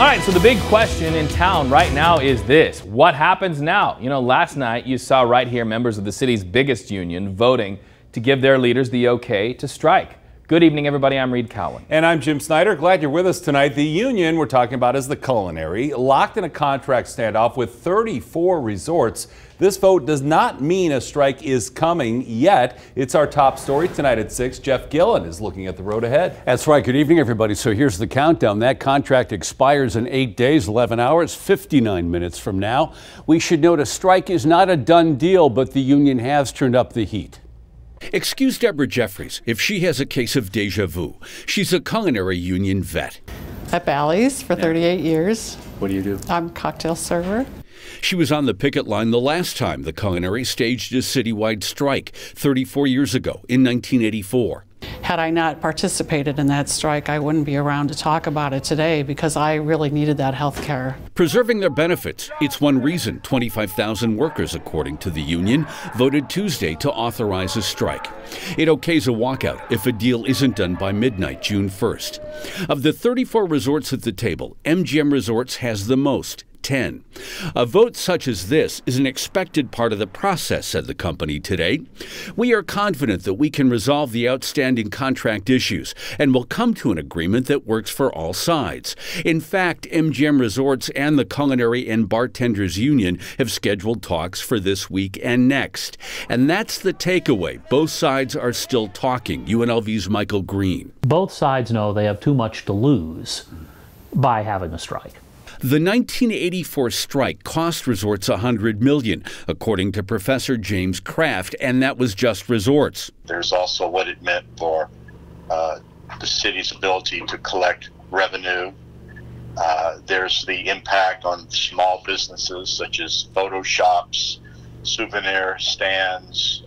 All right, so the big question in town right now is this: what happens now? You know, last night you saw right here members of the city's biggest union voting to give their leaders the okay to strike. Good evening, everybody. I'm Reed Cowan. And I'm Jim Snyder. Glad you're with us tonight. The union we're talking about is the Culinary, locked in a contract standoff with 34 resorts. This vote does not mean a strike is coming yet. It's our top story tonight at 6. Jeff Gillen is looking at the road ahead. That's right. Good evening, everybody. So here's the countdown. That contract expires in 8 days, 11 hours, 59 minutes from now. We should note a strike is not a done deal, but the union has turned up the heat. Excuse Deborah Jeffries if she has a case of deja vu. She's a Culinary union vet. At Bally's for 38 years. What do you do? I'm a cocktail server. She was on the picket line the last time the Culinary staged a citywide strike 34 years ago in 1984. Had I not participated in that strike, I wouldn't be around to talk about it today because I really needed that health care. Preserving their benefits. It's one reason 25,000 workers, according to the union, voted Tuesday to authorize a strike. It okays a walkout if a deal isn't done by midnight, June 1st. Of the 34 resorts at the table, MGM Resorts has the most. 10. A vote such as this is an expected part of the process, said the company today. We are confident that we can resolve the outstanding contract issues and will come to an agreement that works for all sides. In fact, MGM Resorts and the Culinary and Bartenders Union have scheduled talks for this week and next. And that's the takeaway. Both sides are still talking. UNLV's Michael Green. Both sides know they have too much to lose by having a strike. The 1984 strike cost resorts $100 million, according to Professor James Kraft, and that was just resorts. There's also what it meant for the city's ability to collect revenue. There's the impact on small businesses such as photo shops, souvenir stands,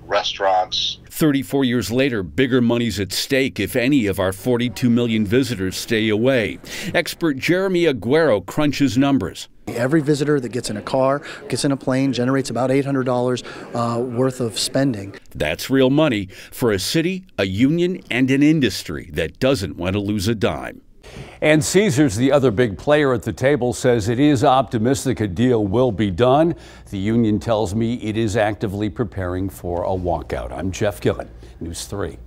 restaurants. 34 years later, bigger money's at stake if any of our 42 million visitors stay away. Expert Jeremy Aguero crunches numbers. Every visitor that gets in a car, gets in a plane, generates about $800 worth of spending. That's real money for a city, a union, and an industry that doesn't want to lose a dime. And Caesars, the other big player at the table, says it is optimistic a deal will be done. The union tells me it is actively preparing for a walkout. I'm Jeff Gillen, News 3.